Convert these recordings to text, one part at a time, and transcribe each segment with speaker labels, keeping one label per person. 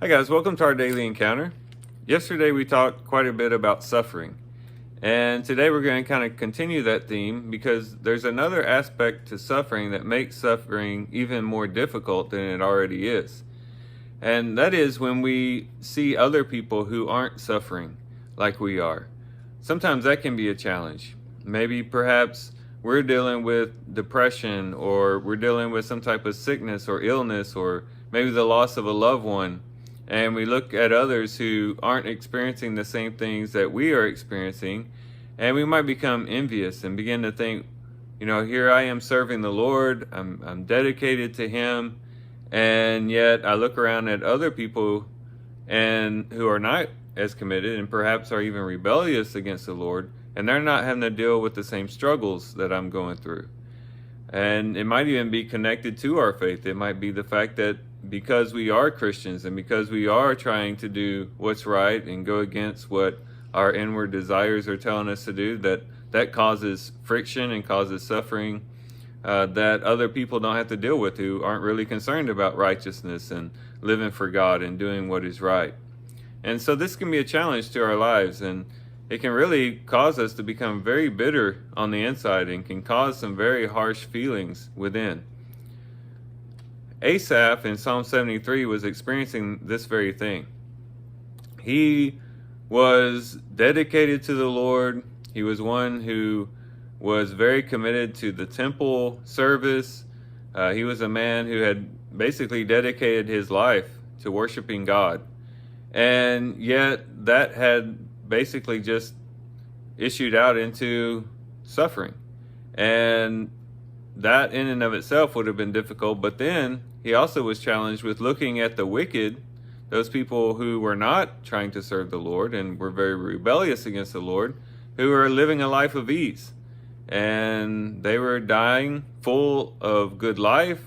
Speaker 1: Hi guys, welcome to our daily encounter. Yesterday we talked quite a bit about suffering, and today we're going to kind of continue that theme because there's another aspect to suffering that makes suffering even more difficult than it already is. And that is when we see other people who aren't suffering like we are. Sometimes that can be a challenge. Maybe perhaps we're dealing with depression, or we're dealing with some type of sickness or illness, or maybe the loss of a loved one, and we look at others who aren't experiencing the same things that we are experiencing, and we might become envious and begin to think, here I am serving the Lord, I'm dedicated to Him, and yet I look around at other people and who are not as committed and perhaps are even rebellious against the Lord, and they're not having to deal with the same struggles that I'm going through. And it might even be connected to our faith. It might be the fact that because we are Christians and because we are trying to do what's right and go against what our inward desires are telling us to do, that causes friction and causes suffering that other people don't have to deal with, who aren't really concerned about righteousness and living for God and doing what is right. And so this can be a challenge to our lives, and it can really cause us to become very bitter on the inside and can cause some very harsh feelings within. Asaph in Psalm 73 was experiencing this very thing. He was dedicated to the Lord. He was one who was very committed to the temple service. He was a man who had basically dedicated his life to worshiping God. And yet that had basically just issued out into suffering. And that in and of itself would have been difficult. But then he also was challenged with looking at the wicked, those people who were not trying to serve the Lord and were very rebellious against the Lord, who were living a life of ease. And they were dying full of good life.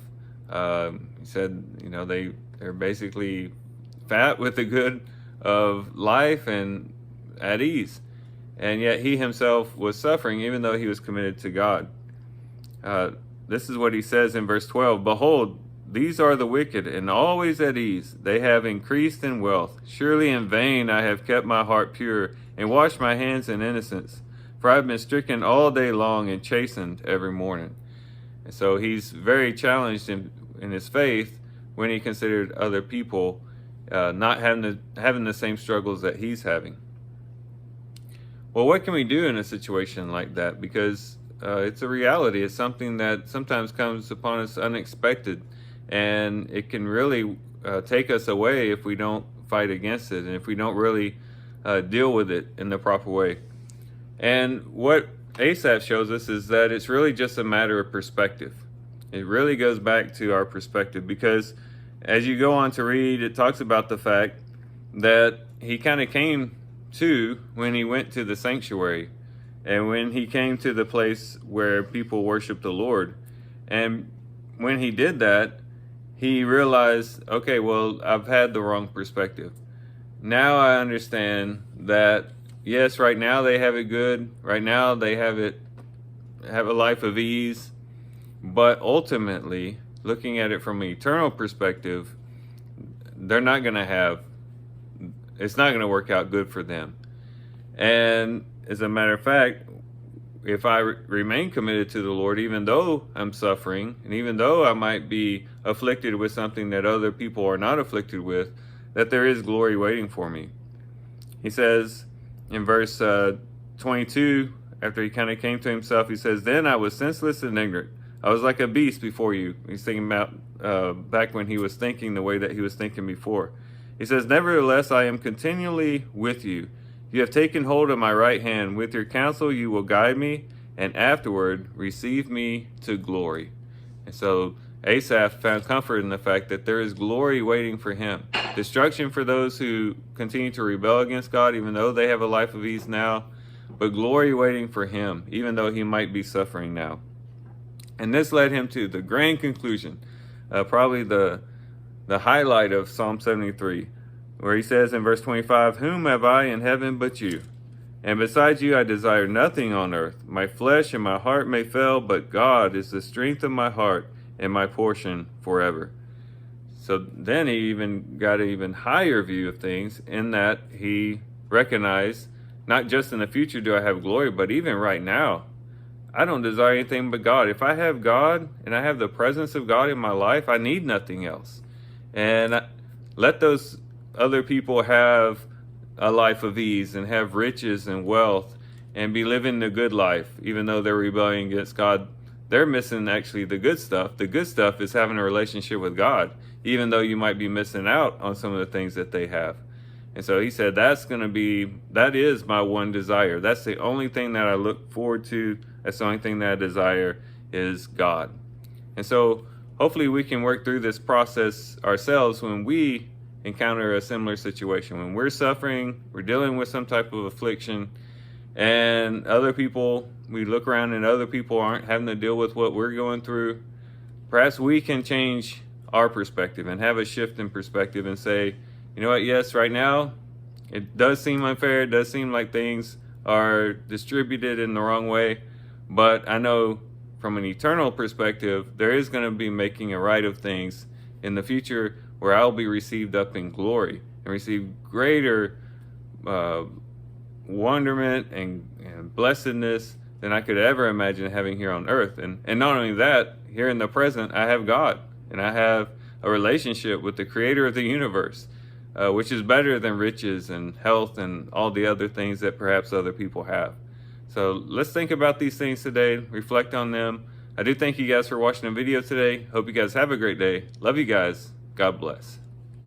Speaker 1: He said, they're basically fat with the good of life and at ease. And yet he himself was suffering, even though he was committed to God. This is what he says in verse 12. Behold, these are the wicked, and always at ease. They have increased in wealth. Surely in vain I have kept my heart pure, and washed my hands in innocence. For I have been stricken all day long and chastened every morning. And so he's very challenged in his faith when he considered other people not having the same struggles that he's having. Well, what can we do in a situation like that? Because it's a reality. It's something that sometimes comes upon us unexpected, and it can really take us away if we don't fight against it and if we don't really deal with it in the proper way. And what Asaph shows us is that it's really just a matter of perspective. It really goes back to our perspective, because as you go on to read, it talks about the fact that he kind of came to when he went to the sanctuary and when he came to the place where people worship the Lord. And when he did that, he realized, okay, well, I've had the wrong perspective. Now I understand that, yes, right now they have it good. Right now they have a life of ease. But ultimately, looking at it from an eternal perspective, it's not going to work out good for them. And as a matter of fact, if I remain committed to the Lord, even though I'm suffering, and even though I might be afflicted with something that other people are not afflicted with, that there is glory waiting for me. He says in verse 22, after he kind of came to himself, he says, "Then I was senseless and ignorant. I was like a beast before you." He's thinking about back when he was thinking the way that he was thinking before. He says, "Nevertheless, I am continually with you. You have taken hold of my right hand. With your counsel you will guide me, and afterward receive me to glory." And so Asaph found comfort in the fact that there is glory waiting for him. Destruction for those who continue to rebel against God, even though they have a life of ease now, but glory waiting for him, even though he might be suffering now. And this led him to the grand conclusion, probably the highlight of Psalm 73, where he says in verse 25, "Whom have I in heaven but you? And besides you I desire nothing on earth. My flesh and my heart may fail, but God is the strength of my heart and my portion forever." So then he even got an even higher view of things, in that he recognized, not just in the future do I have glory, but even right now, I don't desire anything but God. If I have God and I have the presence of God in my life, I need nothing else. And let those other people have a life of ease and have riches and wealth and be living the good life, even though they're rebelling against God. They're missing actually the good stuff. The good stuff is having a relationship with God, even though you might be missing out on some of the things that they have. And so he said, that is my one desire. That's the only thing that I look forward to. That's the only thing that I desire, is God. And so hopefully we can work through this process ourselves when we encounter a similar situation. When we're suffering, we're dealing with some type of affliction, and other people, we look around and other people aren't having to deal with what we're going through. Perhaps we can change our perspective and have a shift in perspective and say, you know what, yes, right now, it does seem unfair. It does seem like things are distributed in the wrong way. But I know from an eternal perspective, there is going to be making a right of things in the future, where I'll be received up in glory and receive greater wonderment and blessedness than I could ever imagine having here on earth. And not only that, here in the present, I have God, and I have a relationship with the creator of the universe, which is better than riches and health and all the other things that perhaps other people have. So let's think about these things today, reflect on them. I do thank you guys for watching the video today. Hope you guys have a great day. Love you guys. God bless.